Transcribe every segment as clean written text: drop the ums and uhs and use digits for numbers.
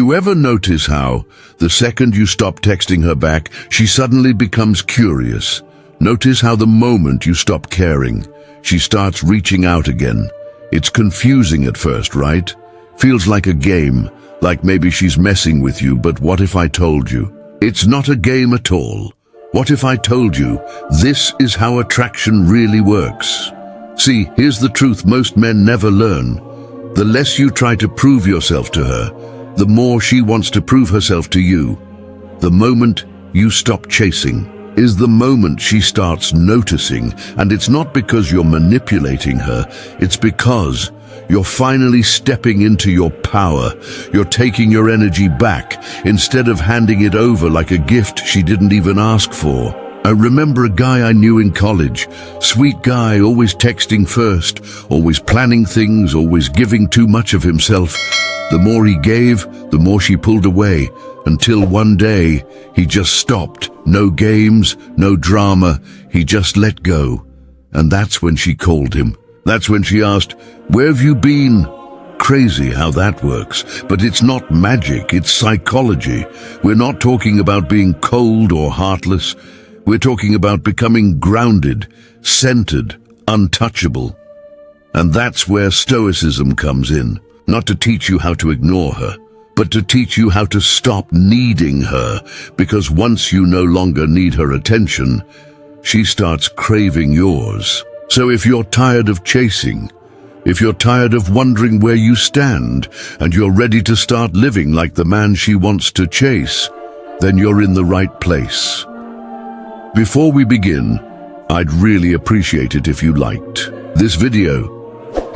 you ever notice how, the second you stop texting her back, she suddenly becomes curious? Notice how the moment you stop caring, she starts reaching out again. It's confusing at first, right? Feels like a game, like maybe she's messing with you, but what if I told you? It's not a game at all. What if I told you this is how attraction really works? See, here's the truth most men never learn. The less you try to prove yourself to her, the more she wants to prove herself to you. The moment you stop chasing is the moment she starts noticing, and it's not because you're manipulating her, it's because you're finally stepping into your power. You're taking your energy back instead of handing it over like a gift she didn't even ask for. I remember a guy I knew in college. Sweet guy, always texting first, always planning things, always giving too much of himself. The more he gave, the more she pulled away, until one day he just stopped. No games, no drama, he just let go. And that's when she called him. That's when she asked, "Where have you been?" Crazy how that works, but it's not magic, it's psychology. We're not talking about being cold or heartless. We're talking about becoming grounded, centered, untouchable. And that's where Stoicism comes in. Not to teach you how to ignore her, but to teach you how to stop needing her, because once you no longer need her attention, she starts craving yours. So if you're tired of chasing, if you're tired of wondering where you stand, and you're ready to start living like the man she wants to chase, then you're in the right place. Before we begin, I'd really appreciate it if you liked this video.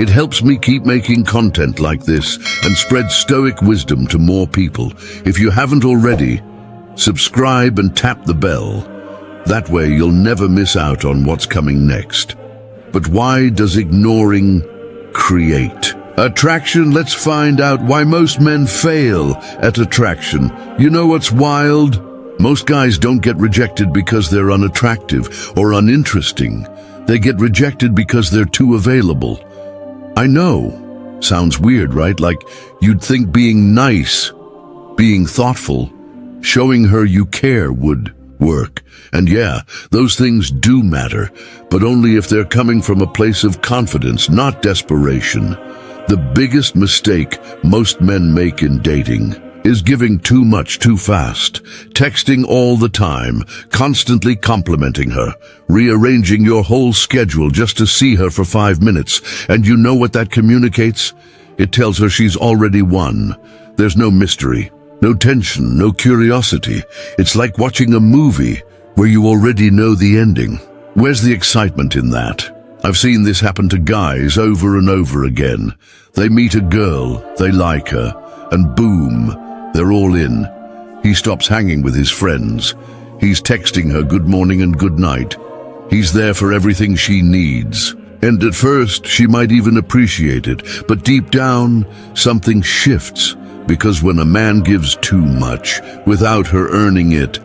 It helps me keep making content like this and spread Stoic wisdom to more people. If you haven't already, subscribe and tap the bell. That way you'll never miss out on what's coming next. But why does ignoring create attraction? Let's find out why most men fail at attraction. You know what's wild? Most guys don't get rejected because they're unattractive or uninteresting. They get rejected because they're too available. I know. Sounds weird, right? Like you'd think being nice, being thoughtful, showing her you care would work. And yeah, those things do matter, but only if they're coming from a place of confidence, not desperation. The biggest mistake most men make in dating is giving too much too fast, texting all the time, constantly complimenting her, rearranging your whole schedule just to see her for 5 minutes. And you know what that communicates? It tells her she's already won. There's no mystery, no tension, no curiosity. It's like watching a movie where you already know the ending. Where's the excitement in that? I've seen this happen to guys over and over again. They meet a girl, they like her, and boom, they're all in. He stops hanging with his friends. He's texting her good morning and good night. He's there for everything she needs. And at first, she might even appreciate it, but deep down, something shifts. Because when a man gives too much, without her earning it,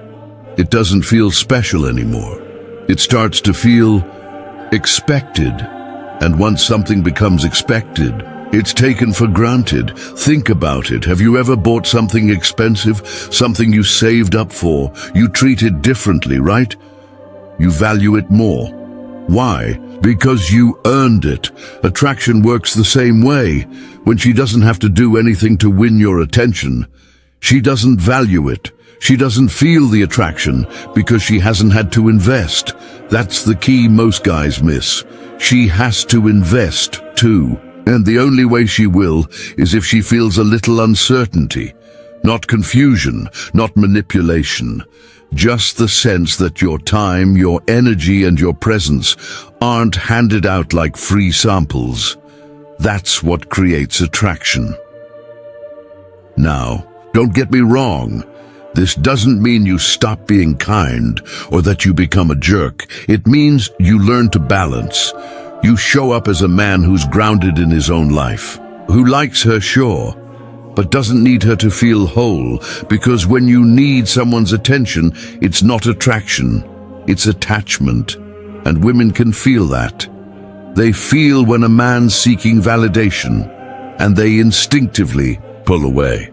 it doesn't feel special anymore. It starts to feel expected. And once something becomes expected, it's taken for granted. Think about it. Have you ever bought something expensive, something you saved up for? You treat it differently, right? You value it more. Why? Because you earned it. Attraction works the same way. When she doesn't have to do anything to win your attention, she doesn't value it. She doesn't feel the attraction because she hasn't had to invest. That's the key most guys miss. She has to invest too. And the only way she will is if she feels a little uncertainty. Not confusion, not manipulation. Just the sense that your time, your energy, and your presence aren't handed out like free samples. That's what creates attraction. Now, don't get me wrong. This doesn't mean you stop being kind or that you become a jerk. It means you learn to balance. You show up as a man who's grounded in his own life, who likes her, sure, but doesn't need her to feel whole, because when you need someone's attention, it's not attraction, it's attachment. And women can feel that. They feel when a man's seeking validation, and they instinctively pull away.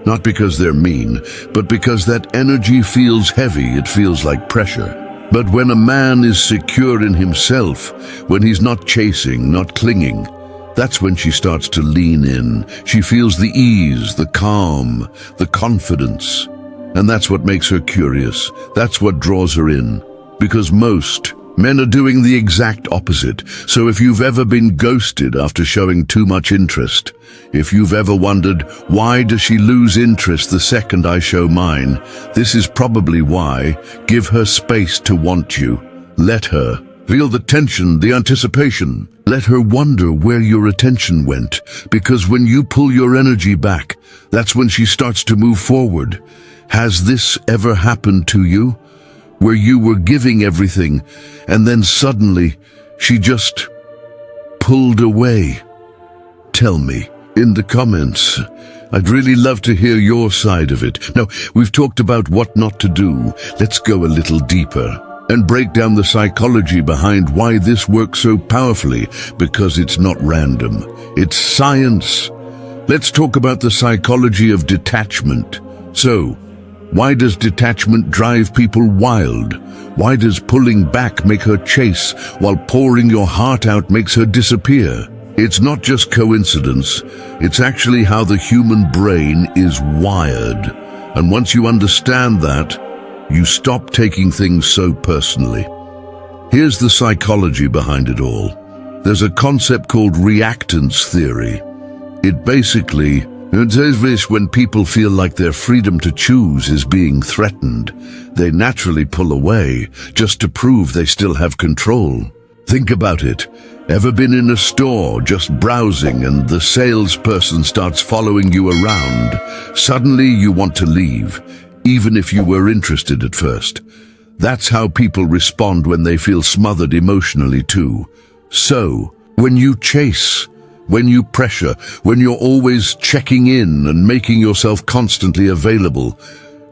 Not because they're mean, but because that energy feels heavy, it feels like pressure. But when a man is secure in himself, when he's not chasing, not clinging, that's when she starts to lean in. She feels the ease, the calm, the confidence. And that's what makes her curious. That's what draws her in. Because most men are doing the exact opposite. So if you've ever been ghosted after showing too much interest, if you've ever wondered, why does she lose interest the second I show mine? This is probably why. Give her space to want you. Let her. Feel the tension, the anticipation. Let her wonder where your attention went. Because when you pull your energy back, that's when she starts to move forward. Has this ever happened to you? Where you were giving everything, and then suddenly, she just pulled away? Tell me in the comments. I'd really love to hear your side of it. Now, we've talked about what not to do. Let's go a little deeper and break down the psychology behind why this works so powerfully, because it's not random. It's science. Let's talk about the psychology of detachment. So, why does detachment drive people wild? Why does pulling back make her chase, while pouring your heart out makes her disappear? It's not just coincidence. It's actually how the human brain is wired. And once you understand that, you stop taking things so personally. Here's the psychology behind it all. There's a concept called reactance theory. It basically says this: when people feel like their freedom to choose is being threatened, they naturally pull away just to prove they still have control. Think about it. Ever been in a store just browsing and the salesperson starts following you around? Suddenly you want to leave, even if you were interested at first. That's how people respond when they feel smothered emotionally too. So, when you chase, when you pressure, when you're always checking in and making yourself constantly available,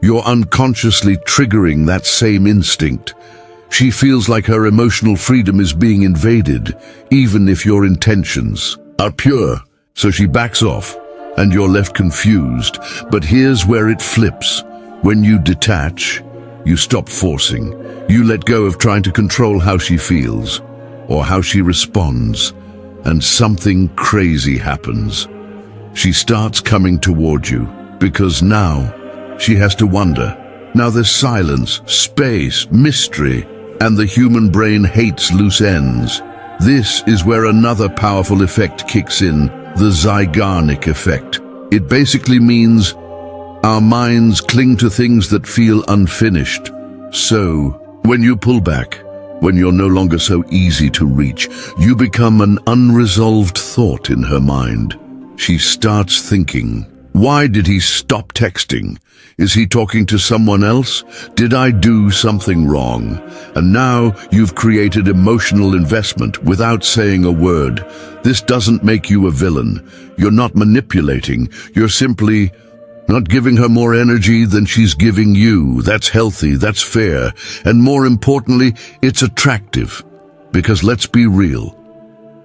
you're unconsciously triggering that same instinct. She feels like her emotional freedom is being invaded, even if your intentions are pure. So she backs off, and you're left confused. But here's where it flips. When you detach, you stop forcing. You let go of trying to control how she feels, or how she responds. And something crazy happens. She starts coming toward you, because now she has to wonder. Now there's silence, space, mystery, and the human brain hates loose ends. This is where another powerful effect kicks in, the Zeigarnik effect. It basically means our minds cling to things that feel unfinished. So, when you pull back, when you're no longer so easy to reach, you become an unresolved thought in her mind. She starts thinking, why did he stop texting? Is he talking to someone else? Did I do something wrong? And now you've created emotional investment without saying a word. This doesn't make you a villain. You're not manipulating. You're simply not giving her more energy than she's giving you. That's healthy, that's fair, and more importantly, it's attractive. Because let's be real,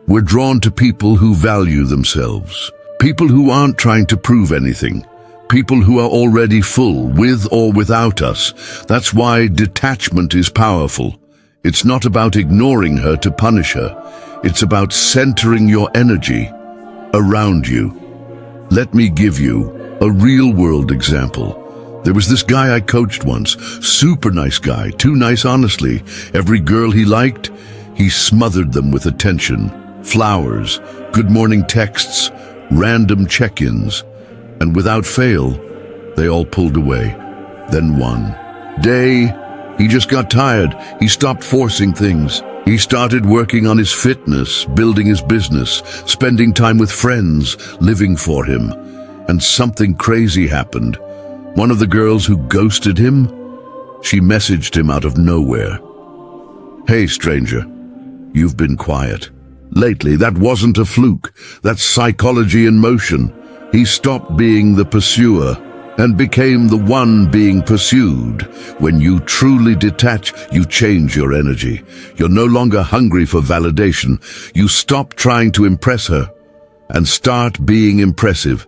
we're drawn to people who value themselves, people who aren't trying to prove anything, people who are already full, with or without us. That's why detachment is powerful. It's not about ignoring her to punish her. It's about centering your energy around you. Let me give you a real-world example. There was this guy I coached once, super nice guy, too nice honestly. Every girl he liked, he smothered them with attention, flowers, good morning texts, random check-ins, and without fail, they all pulled away. Then one day, he just got tired. He stopped forcing things. He started working on his fitness, building his business, spending time with friends, living for him. And something crazy happened. One of the girls who ghosted him, she messaged him out of nowhere. Hey stranger, you've been quiet lately. That wasn't a fluke. That's psychology in motion. He stopped being the pursuer and became the one being pursued. When you truly detach, you change your energy. You're no longer hungry for validation. You stop trying to impress her and start being impressive.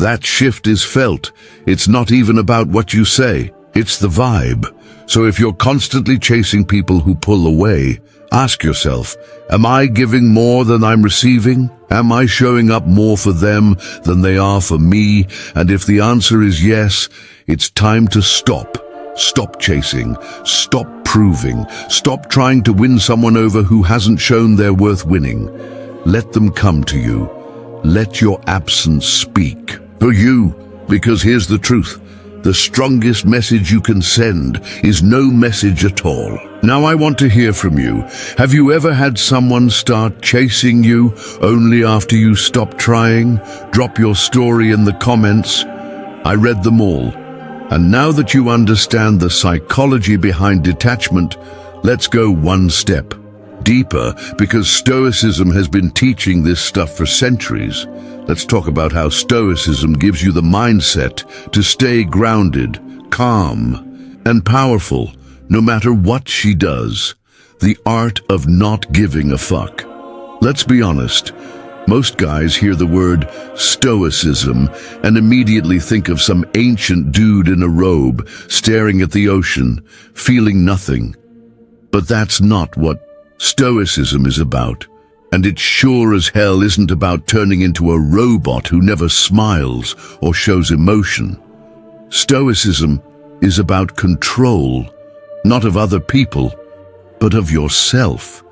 That shift is felt. It's not even about what you say. It's the vibe. So if you're constantly chasing people who pull away, ask yourself, am I giving more than I'm receiving? Am I showing up more for them than they are for me? And if the answer is yes, it's time to stop. Stop chasing. Stop proving. Stop trying to win someone over who hasn't shown they're worth winning. Let them come to you. Let your absence speak. For you, because here's the truth. The strongest message you can send is no message at all. Now I want to hear from you. Have you ever had someone start chasing you only after you stop trying? Drop your story in the comments. I read them all. And now that you understand the psychology behind detachment, let's go one step deeper, because Stoicism has been teaching this stuff for centuries. Let's talk about how Stoicism gives you the mindset to stay grounded, calm, and powerful, no matter what she does. The art of not giving a fuck. Let's be honest. Most guys hear the word Stoicism and immediately think of some ancient dude in a robe, staring at the ocean, feeling nothing. But that's not what Stoicism is about. And it sure as hell isn't about turning into a robot who never smiles or shows emotion. Stoicism is about control, not of other people, but of yourself.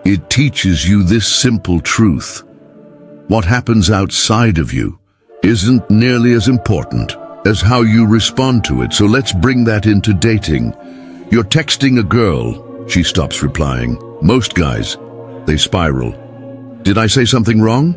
It teaches you this simple truth. What happens outside of you isn't nearly as important as how you respond to it. So let's bring that into dating. You're texting a girl, she stops replying. Most guys, they spiral. Did I say something wrong?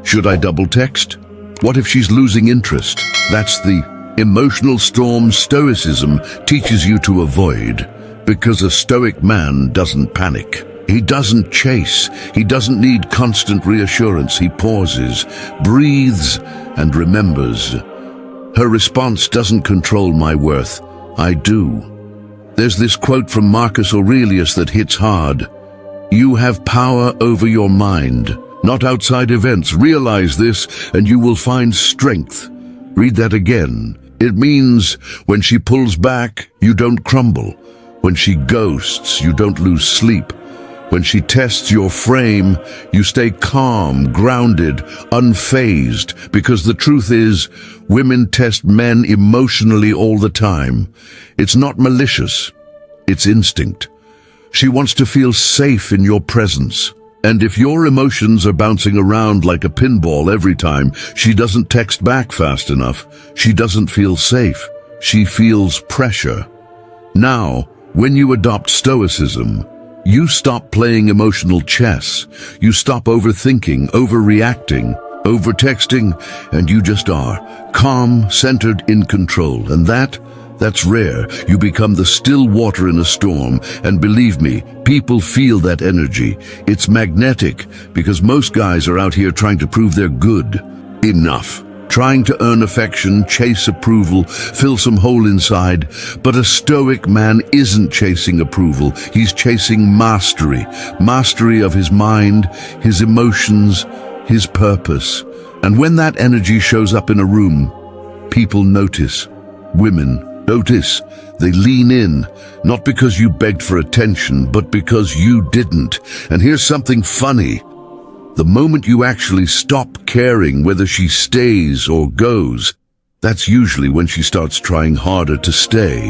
Should I double text? What if she's losing interest? That's the emotional storm Stoicism teaches you to avoid, because a Stoic man doesn't panic. He doesn't chase. He doesn't need constant reassurance. He pauses, breathes, and remembers. Her response doesn't control my worth. I do. There's this quote from Marcus Aurelius that hits hard. You have power over your mind, not outside events. Realize this, and you will find strength. Read that again. It means when she pulls back, you don't crumble. When she ghosts, you don't lose sleep. When she tests your frame, you stay calm, grounded, unfazed, because the truth is, women test men emotionally all the time. It's not malicious, it's instinct. She wants to feel safe in your presence. And if your emotions are bouncing around like a pinball every time, she doesn't text back fast enough. She doesn't feel safe. She feels pressure. Now, when you adopt Stoicism, you stop playing emotional chess. You stop overthinking, overreacting, overtexting, and you just are calm, centered, in control. And that's rare. You become the still water in a storm. And believe me, people feel that energy. It's magnetic, because most guys are out here trying to prove they're good enough. Trying to earn affection, chase approval, fill some hole inside. But a Stoic man isn't chasing approval. He's chasing mastery. Mastery of his mind, his emotions, his purpose. And when that energy shows up in a room, people notice. Women notice. They lean in, not because you begged for attention, but because you didn't. And here's something funny. The moment you actually stop caring whether she stays or goes, that's usually when she starts trying harder to stay.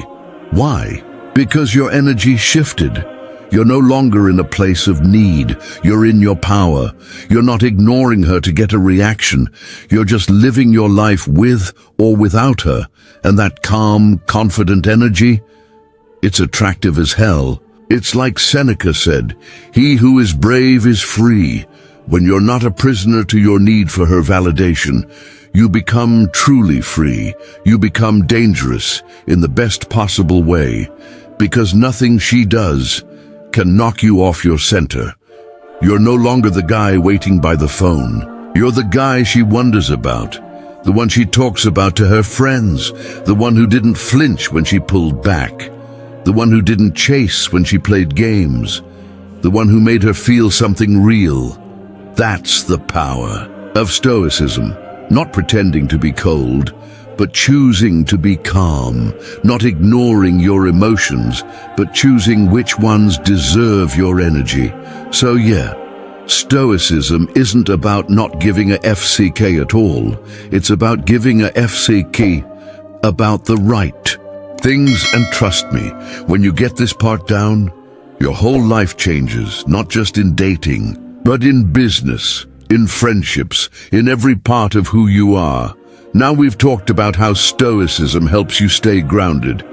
Why? Because your energy shifted. You're no longer in a place of need. You're in your power. You're not ignoring her to get a reaction. You're just living your life with or without her. And that calm, confident energy, it's attractive as hell. It's like Seneca said, "He who is brave is free." When you're not a prisoner to your need for her validation, you become truly free. You become dangerous in the best possible way, because nothing she does can knock you off your center. You're no longer the guy waiting by the phone. You're the guy she wonders about, the one she talks about to her friends, the one who didn't flinch when she pulled back, the one who didn't chase when she played games, the one who made her feel something real. That's the power of Stoicism. Not pretending to be cold, but choosing to be calm. Not ignoring your emotions, but choosing which ones deserve your energy. So yeah, Stoicism isn't about not giving a FCK at all. It's about giving a FCK about the right things. And trust me, when you get this part down, your whole life changes, not just in dating, but in business, in friendships, in every part of who you are. Now we've talked about how Stoicism helps you stay grounded.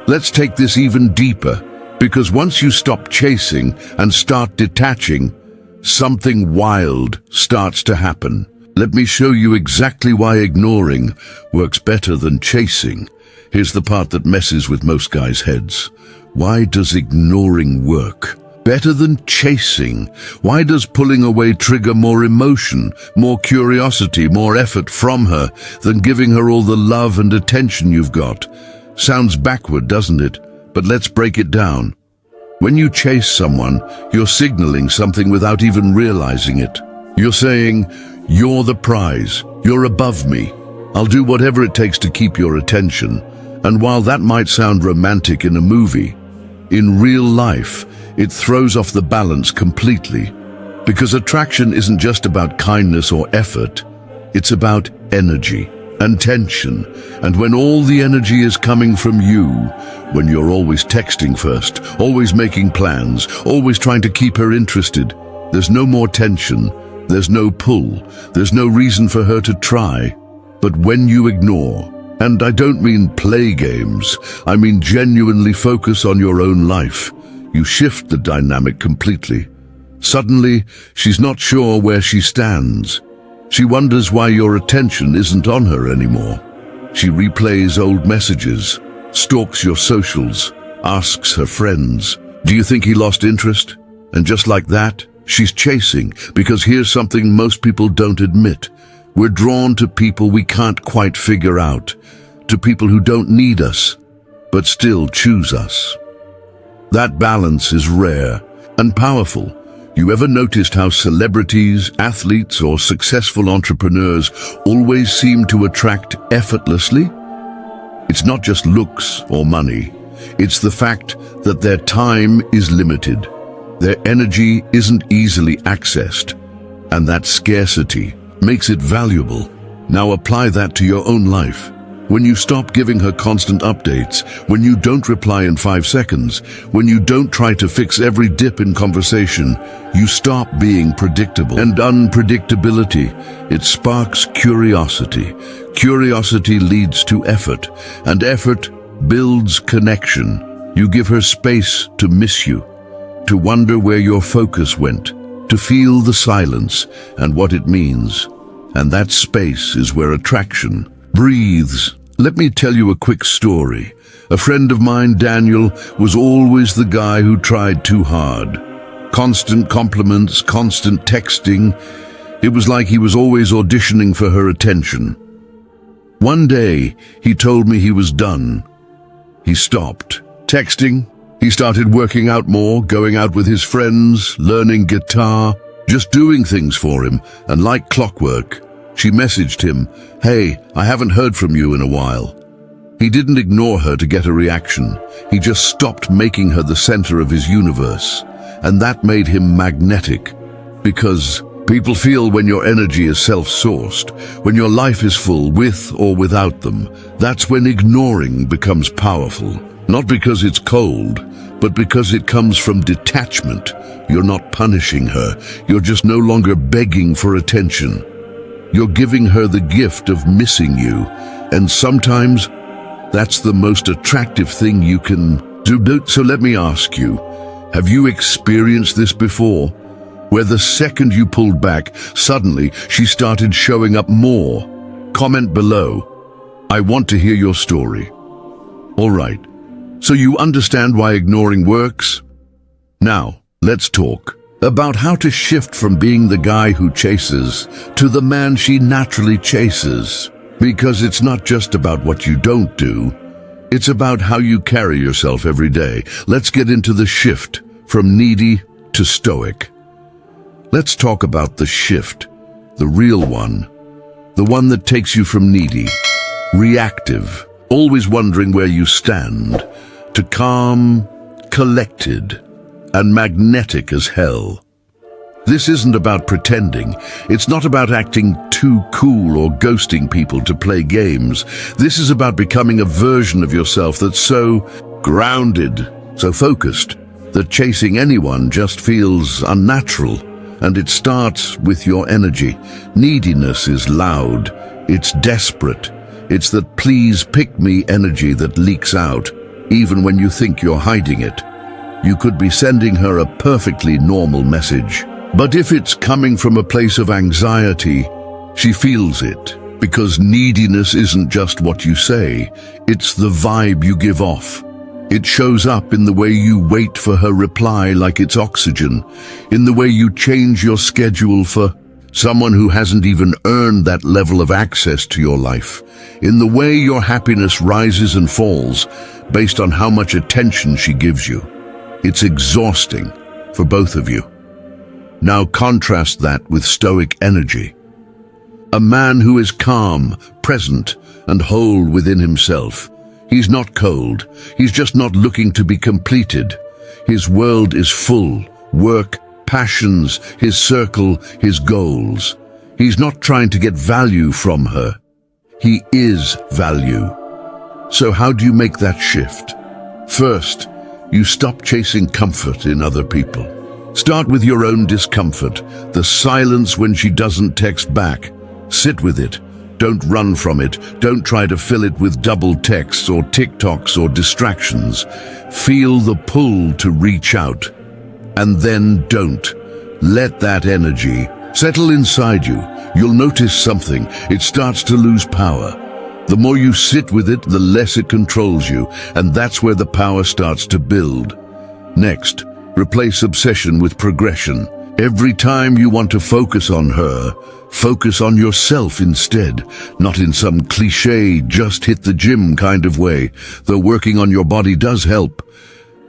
Let's take this even deeper, because once you stop chasing and start detaching, something wild starts to happen. Let me show you exactly why ignoring works better than chasing. Here's the part that messes with most guys' heads. Why does ignoring work better than chasing? Why does pulling away trigger more emotion, more curiosity, more effort from her than giving her all the love and attention you've got? Sounds backward, doesn't it? But let's break it down. When you chase someone, you're signaling something without even realizing it. You're saying, "You're the prize. You're above me. I'll do whatever it takes to keep your attention." And while that might sound romantic in a movie, in real life, it throws off the balance completely. Because attraction isn't just about kindness or effort. It's about energy and tension. And when all the energy is coming from you, when you're always texting first, always making plans, always trying to keep her interested, there's no more tension, there's no pull, there's no reason for her to try. But when you ignore, and I don't mean play games, I mean genuinely focus on your own life, you shift the dynamic completely. Suddenly, she's not sure where she stands. She wonders why your attention isn't on her anymore. She replays old messages, stalks your socials, asks her friends, "Do you think he lost interest?" And just like that, she's chasing, because here's something most people don't admit. We're drawn to people we can't quite figure out, to people who don't need us, but still choose us. That balance is rare and powerful. You ever noticed how celebrities, athletes, or successful entrepreneurs always seem to attract effortlessly? It's not just looks or money. It's the fact that their time is limited. Their energy isn't easily accessed, and that scarcity makes it valuable. Now apply that to your own life. When you stop giving her constant updates, when you don't reply in 5 seconds, when you don't try to fix every dip in conversation, you stop being predictable. And unpredictability, it sparks curiosity. Curiosity leads to effort, and effort builds connection. You give her space to miss you, to wonder where your focus went, to feel the silence and what it means. And that space is where attraction breathes. Let me tell you a quick story. A friend of mine, Daniel, was always the guy who tried too hard. Constant compliments, constant texting. It was like he was always auditioning for her attention. One day, he told me he was done. He stopped texting. He started working out more, going out with his friends, learning guitar, just doing things for him, and like clockwork, she messaged him, "Hey, I haven't heard from you in a while." He didn't ignore her to get a reaction. He just stopped making her the center of his universe. And that made him magnetic. Because people feel when your energy is self-sourced, when your life is full with or without them. That's when ignoring becomes powerful. Not because it's cold, but because it comes from detachment. You're not punishing her. You're just no longer begging for attention. You're giving her the gift of missing you. And sometimes that's the most attractive thing you can do. So let me ask you, have you experienced this before? Where the second you pulled back, suddenly she started showing up more. Comment below. I want to hear your story. All right. So you understand why ignoring works? Now, let's talk about how to shift from being the guy who chases to the man she naturally chases. Because it's not just about what you don't do, it's about how you carry yourself every day. Let's get into the shift from needy to stoic. Let's talk about the shift, the real one. The one that takes you from needy, reactive, always wondering where you stand, to calm, collected, and magnetic as hell. This isn't about pretending. It's not about acting too cool or ghosting people to play games. This is about becoming a version of yourself that's so grounded, so focused, that chasing anyone just feels unnatural. And it starts with your energy. Neediness is loud. It's desperate. It's that please pick me energy that leaks out, even when you think you're hiding it. You could be sending her a perfectly normal message. But if it's coming from a place of anxiety, she feels it. Because neediness isn't just what you say, it's the vibe you give off. It shows up in the way you wait for her reply like it's oxygen, in the way you change your schedule for someone who hasn't even earned that level of access to your life, in the way your happiness rises and falls based on how much attention she gives you. It's exhausting for both of you. Now contrast that with Stoic energy. A man who is calm, present, and whole within himself. He's not cold. He's just not looking to be completed. His world is full. Work, passions, his circle, his goals. He's not trying to get value from her. He is value. So how do you make that shift? First, you stop chasing comfort in other people. Start with your own discomfort, the silence when she doesn't text back. Sit with it. Don't run from it. Don't try to fill it with double texts or TikToks or distractions. Feel the pull to reach out. And then don't. Let that energy settle inside you. You'll notice something. It starts to lose power. The more you sit with it, the less it controls you. And that's where the power starts to build. Next, replace obsession with progression. Every time you want to focus on her, focus on yourself instead, not in some cliché, just hit the gym kind of way, though working on your body does help.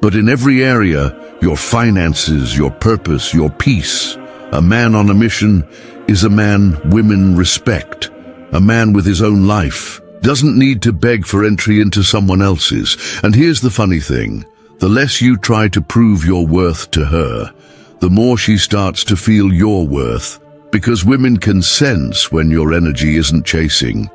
But in every area, your finances, your purpose, your peace. A man on a mission is a man women respect. A man with his own life doesn't need to beg for entry into someone else's. And here's the funny thing. The less you try to prove your worth to her, the more she starts to feel your worth. Because women can sense when your energy isn't chasing.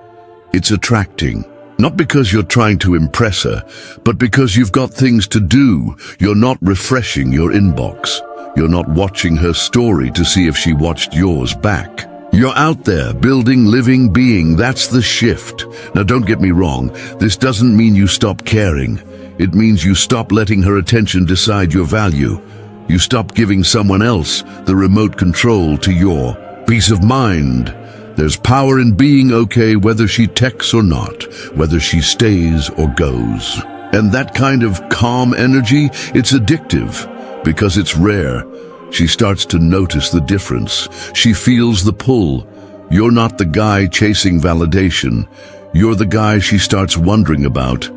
It's attracting. Not because you're trying to impress her, but because you've got things to do. You're not refreshing your inbox. You're not watching her story to see if she watched yours back. You're out there, building, living, being. That's the shift. Now don't get me wrong, this doesn't mean you stop caring. It means you stop letting her attention decide your value. You stop giving someone else the remote control to your peace of mind. There's power in being okay whether she texts or not, whether she stays or goes. And that kind of calm energy, it's addictive because it's rare. She starts to notice the difference. She feels the pull. You're not the guy chasing validation. You're the guy she starts wondering about.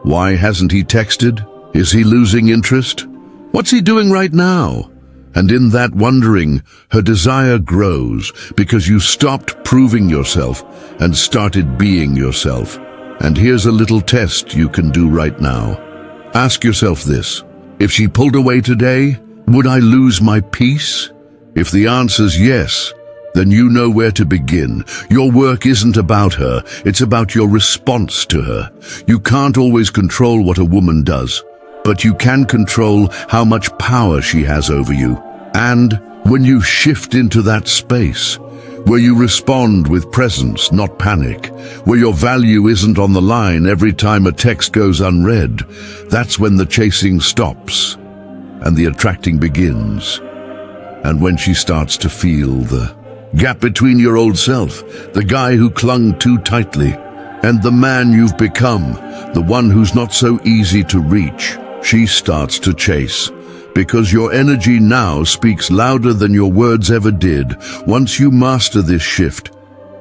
Why hasn't he texted? Is he losing interest? What's he doing right now? And in that wondering, her desire grows because you stopped proving yourself and started being yourself. And here's a little test you can do right now. Ask yourself this: if she pulled away today, would I lose my peace? If the answer's yes, then you know where to begin. Your work isn't about her, it's about your response to her. You can't always control what a woman does, but you can control how much power she has over you. And when you shift into that space, where you respond with presence, not panic, where your value isn't on the line every time a text goes unread, that's when the chasing stops and the attracting begins. And when she starts to feel the gap between your old self, the guy who clung too tightly, and the man you've become, the one who's not so easy to reach, she starts to chase. Because your energy now speaks louder than your words ever did. Once you master this shift,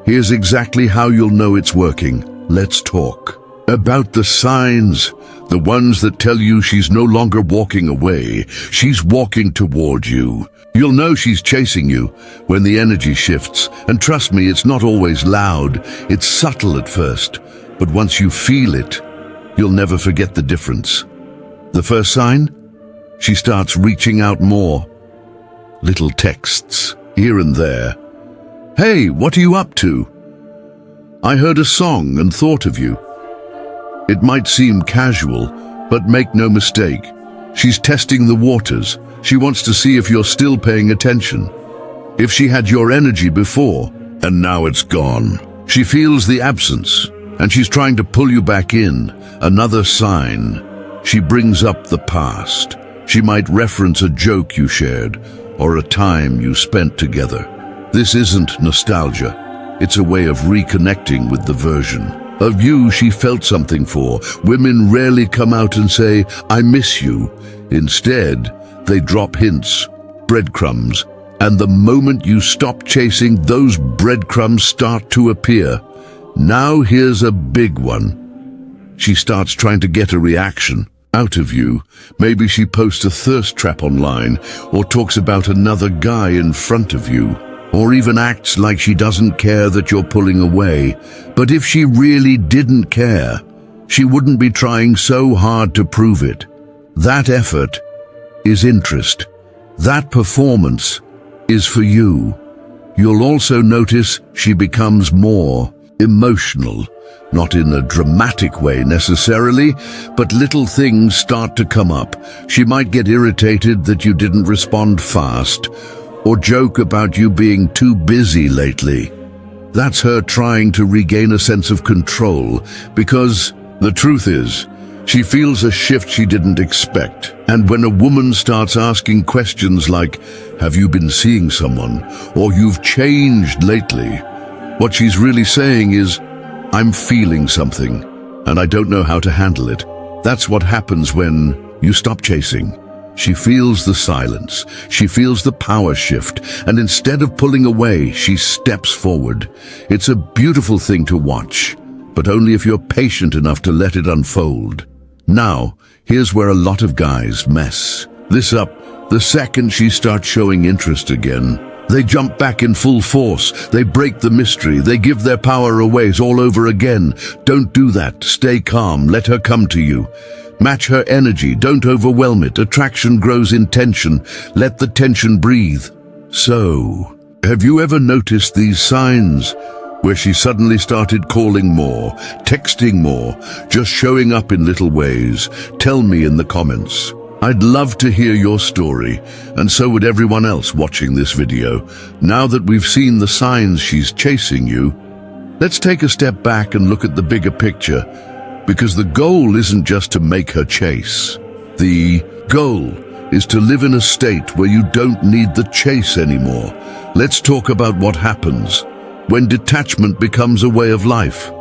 here's exactly how you'll know it's working. Let's talk. About the signs, the ones that tell you she's no longer walking away, she's walking toward you. You'll know she's chasing you when the energy shifts, and trust me, it's not always loud, it's subtle at first, but once you feel it, you'll never forget the difference. The first sign? She starts reaching out more. Little texts, here and there. Hey, what are you up to? I heard a song and thought of you. It might seem casual, but make no mistake, she's testing the waters. She wants to see if you're still paying attention. If she had your energy before, and now it's gone. She feels the absence, and she's trying to pull you back in. Another sign. She brings up the past. She might reference a joke you shared, or a time you spent together. This isn't nostalgia. It's a way of reconnecting with the version of you she felt something for. Women rarely come out and say, I miss you. Instead, they drop hints, breadcrumbs, and the moment you stop chasing, those breadcrumbs start to appear. Now here's a big one. She starts trying to get a reaction out of you. Maybe she posts a thirst trap online, or talks about another guy in front of you, or even acts like she doesn't care that you're pulling away. But if she really didn't care, she wouldn't be trying so hard to prove it. That effort is interest. That performance is for you. You'll also notice she becomes more emotional, not in a dramatic way necessarily, but little things start to come up. She might get irritated that you didn't respond fast, or joke about you being too busy lately. That's her trying to regain a sense of control, because the truth is, she feels a shift she didn't expect. And when a woman starts asking questions like, have you been seeing someone, or you've changed lately, what she's really saying is, I'm feeling something, and I don't know how to handle it. That's what happens when you stop chasing. She feels the silence, she feels the power shift, and instead of pulling away, she steps forward. It's a beautiful thing to watch, but only if you're patient enough to let it unfold. Now, here's where a lot of guys mess this up. The second she starts showing interest again, they jump back in full force. They break the mystery. They give their power away all over again. Don't do that. Stay calm. Let her come to you. Match her energy. Don't overwhelm it. Attraction grows in tension. Let the tension breathe. So, have you ever noticed these signs where she suddenly started calling more, texting more, just showing up in little ways? Tell me in the comments. I'd love to hear your story, and so would everyone else watching this video. Now that we've seen the signs she's chasing you, let's take a step back and look at the bigger picture, because the goal isn't just to make her chase. The goal is to live in a state where you don't need the chase anymore. Let's talk about what happens when detachment becomes a way of life.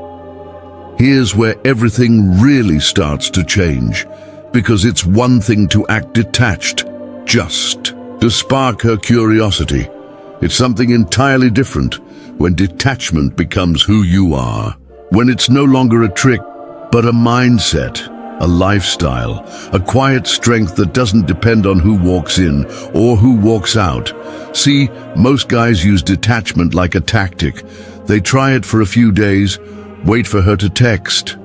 Here's where everything really starts to change. Because it's one thing to act detached, just to spark her curiosity. It's something entirely different when detachment becomes who you are. When it's no longer a trick, but a mindset, a lifestyle, a quiet strength that doesn't depend on who walks in or who walks out. See, most guys use detachment like a tactic. They try it for a few days, wait for her to text,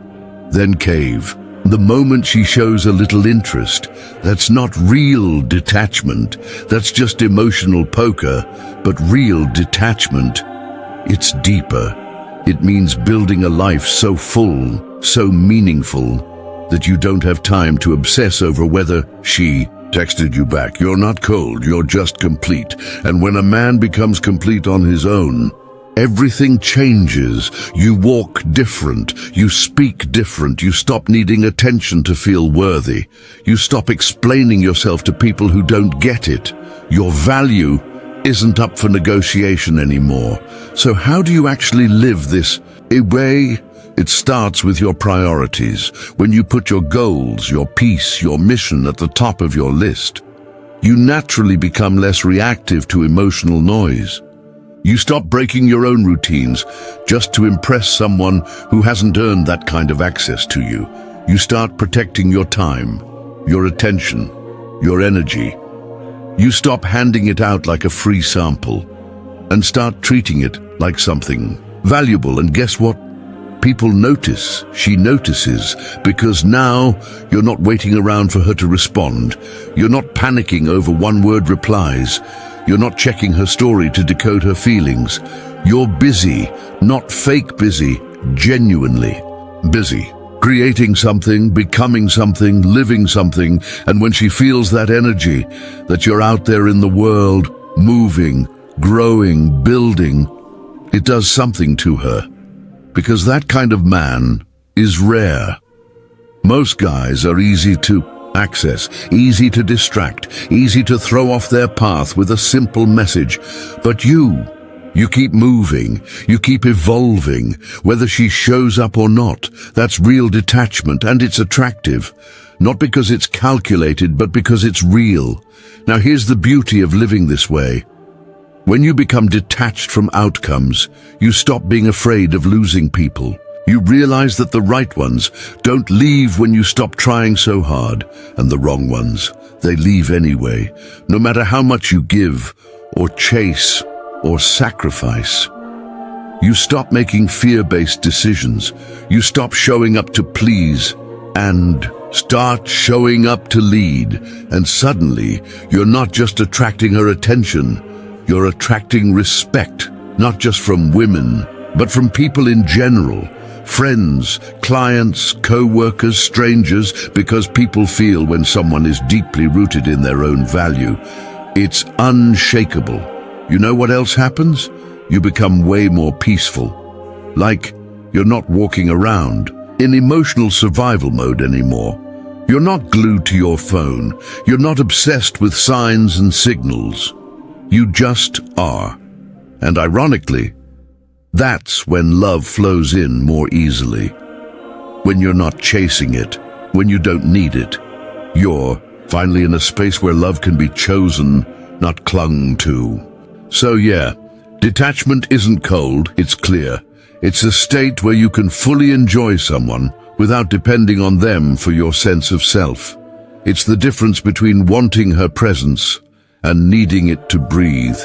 then cave. The moment she shows a little interest, that's not real detachment, that's just emotional poker. But real detachment, it's deeper. It means building a life so full, so meaningful, that you don't have time to obsess over whether she texted you back. You're not cold, you're just complete. And when a man becomes complete on his own, everything changes. You walk different. You speak different. You stop needing attention to feel worthy. You stop explaining yourself to people who don't get it. Your value isn't up for negotiation anymore. So how do you actually live this way? It starts with your priorities. When you put your goals, your peace, your mission at the top of your list, you naturally become less reactive to emotional noise. You stop breaking your own routines just to impress someone who hasn't earned that kind of access to you. You start protecting your time, your attention, your energy. You stop handing it out like a free sample and start treating it like something valuable. And guess what? People notice. She notices, because now you're not waiting around for her to respond. You're not panicking over one-word replies. You're not checking her story to decode her feelings. You're busy, not fake busy, genuinely busy. Creating something, becoming something, living something. And when she feels that energy, that you're out there in the world, moving, growing, building, it does something to her. Because that kind of man is rare. Most guys are easy to access, easy to distract, easy to throw off their path with a simple message. But you keep moving, you keep evolving, whether she shows up or not. That's real detachment, and it's attractive. Not because it's calculated, but because it's real. Now here's the beauty of living this way. When you become detached from outcomes, you stop being afraid of losing people. You realize that the right ones don't leave when you stop trying so hard, and the wrong ones, they leave anyway, no matter how much you give, or chase, or sacrifice. You stop making fear-based decisions. You stop showing up to please, and start showing up to lead. And suddenly, you're not just attracting her attention, you're attracting respect, not just from women, but from people in general. Friends, clients, co-workers, strangers, because people feel when someone is deeply rooted in their own value. It's unshakable. You know what else happens? You become way more peaceful. Like you're not walking around in emotional survival mode anymore. You're not glued to your phone. You're not obsessed with signs and signals. You just are. And ironically, that's when love flows in more easily. When you're not chasing it, when you don't need it. You're finally in a space where love can be chosen, not clung to. So yeah, detachment isn't cold, it's clear. It's a state where you can fully enjoy someone without depending on them for your sense of self. It's the difference between wanting her presence and needing it to breathe.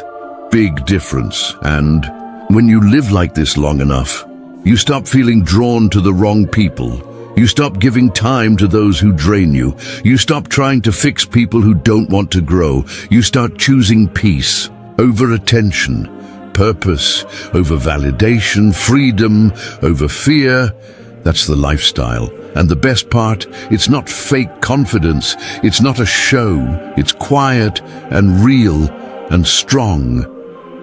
Big difference. And when you live like this long enough, you stop feeling drawn to the wrong people. You stop giving time to those who drain you. You stop trying to fix people who don't want to grow. You start choosing peace over attention, purpose over validation, freedom over fear. That's the lifestyle. And the best part, it's not fake confidence. It's not a show. It's quiet and real and strong.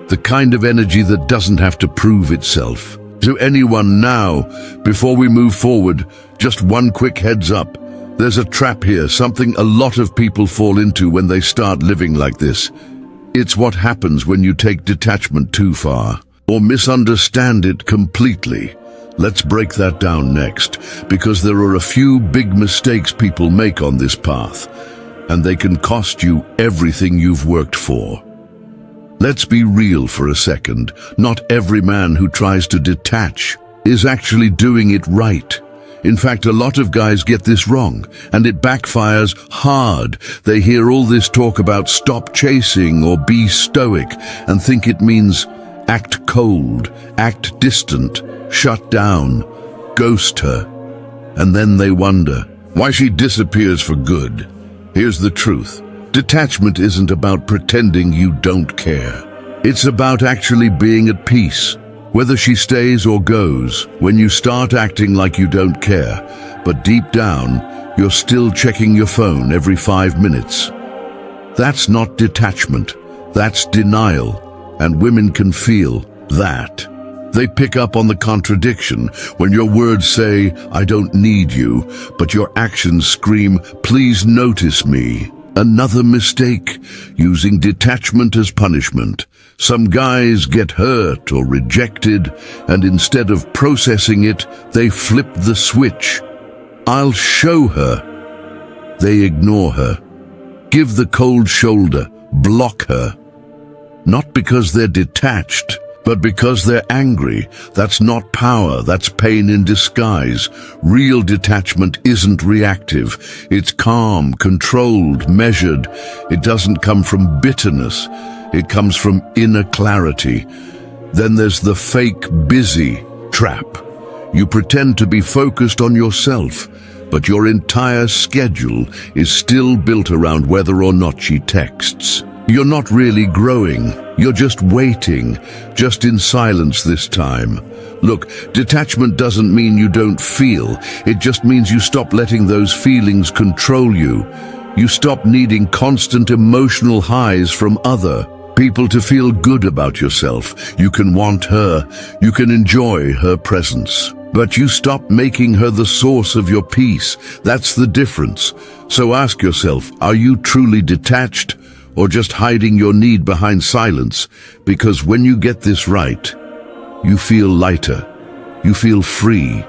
The kind of energy that doesn't have to prove itself to anyone. Now, before we move forward, just one quick heads up. There's a trap here, something a lot of people fall into when they start living like this. It's what happens when you take detachment too far, or misunderstand it completely. Let's break that down next, because there are a few big mistakes people make on this path, and they can cost you everything you've worked for. Let's be real for a second. Not every man who tries to detach is actually doing it right. In fact, a lot of guys get this wrong, and it backfires hard. They hear all this talk about stop chasing or be stoic, and think it means act cold, act distant, shut down, ghost her. And then they wonder why she disappears for good. Here's the truth. Detachment isn't about pretending you don't care. It's about actually being at peace. Whether she stays or goes, when you start acting like you don't care, but deep down, you're still checking your phone every 5 minutes. That's not detachment. That's denial. And women can feel that. They pick up on the contradiction when your words say, I don't need you, but your actions scream, please notice me. Another mistake, using detachment as punishment. Some guys get hurt or rejected, and instead of processing it, they flip the switch. I'll show her. They ignore her, give the cold shoulder, block her. Not because they're detached, But because they're angry, that's not power, that's pain in disguise. Real detachment isn't reactive. It's calm, controlled, measured. It doesn't come from bitterness. It comes from inner clarity. Then there's the fake busy trap. You pretend to be focused on yourself, but your entire schedule is still built around whether or not she texts. You're not really growing. You're just waiting, just in silence this time. Look, detachment doesn't mean you don't feel. It just means you stop letting those feelings control you. You stop needing constant emotional highs from other people to feel good about yourself. You can want her. You can enjoy her presence. But you stop making her the source of your peace. That's the difference. So ask yourself, are you truly detached? Or just hiding your need behind silence? Because when you get this right, you feel lighter. You feel free.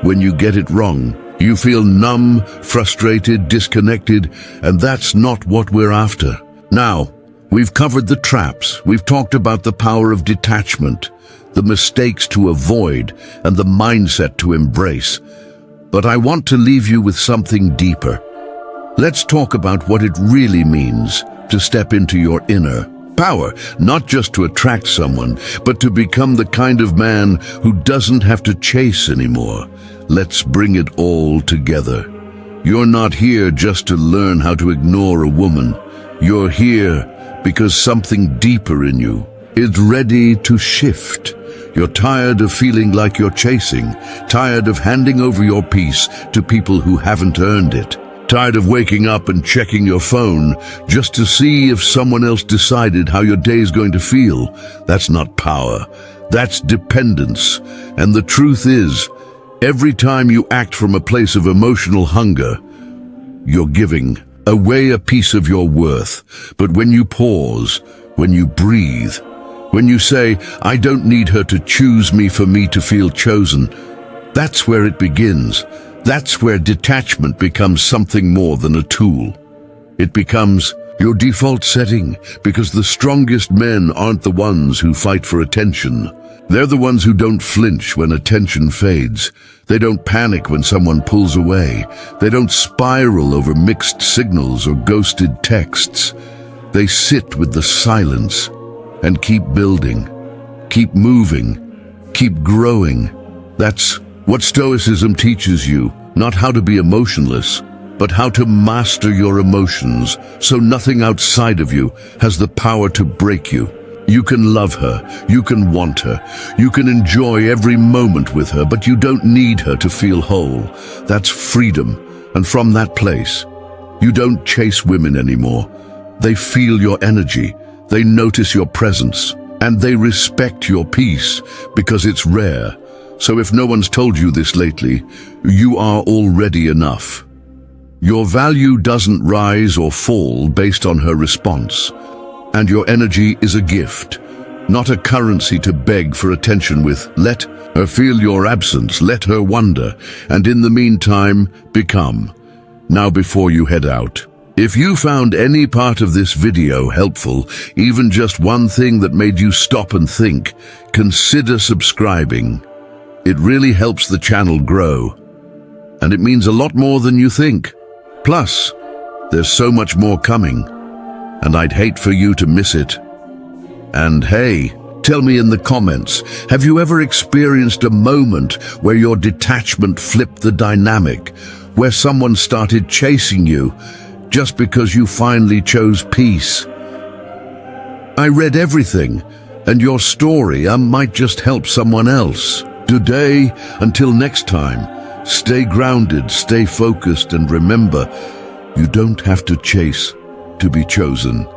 When you get it wrong, you feel numb, frustrated, disconnected, and that's not what we're after. Now, we've covered the traps. We've talked about the power of detachment, the mistakes to avoid, and the mindset to embrace. But I want to leave you with something deeper. Let's talk about what it really means to step into your inner power, not just to attract someone, but to become the kind of man who doesn't have to chase anymore. Let's bring it all together. You're not here just to learn how to ignore a woman. You're here because something deeper in you is ready to shift. You're tired of feeling like you're chasing, tired of handing over your peace to people who haven't earned it. Tired of waking up and checking your phone just to see if someone else decided how your day is going to feel. That's not power. That's dependence. And the truth is, every time you act from a place of emotional hunger, you're giving away a piece of your worth. But when you pause, when you breathe, when you say, I don't need her to choose me for me to feel chosen, that's where it begins. That's where detachment becomes something more than a tool. It becomes your default setting, because the strongest men aren't the ones who fight for attention. They're the ones who don't flinch when attention fades. They don't panic when someone pulls away. They don't spiral over mixed signals or ghosted texts. They sit with the silence and keep building, keep moving, keep growing. That's what Stoicism teaches you, not how to be emotionless, but how to master your emotions so nothing outside of you has the power to break you. You can love her, you can want her, you can enjoy every moment with her, but you don't need her to feel whole. That's freedom, and from that place, you don't chase women anymore. They feel your energy, they notice your presence, and they respect your peace because it's rare. So if no one's told you this lately, you are already enough. Your value doesn't rise or fall based on her response, and your energy is a gift, not a currency to beg for attention with. Let her feel your absence, let her wonder, and in the meantime, become. Now before you head out, if you found any part of this video helpful, even just one thing that made you stop and think, consider subscribing. It really helps the channel grow, and it means a lot more than you think. Plus, there's so much more coming, and I'd hate for you to miss it. And hey, tell me in the comments, have you ever experienced a moment where your detachment flipped the dynamic, where someone started chasing you just because you finally chose peace? I read everything, and your story might just help someone else. Today, until next time, stay grounded, stay focused, and remember, you don't have to chase to be chosen.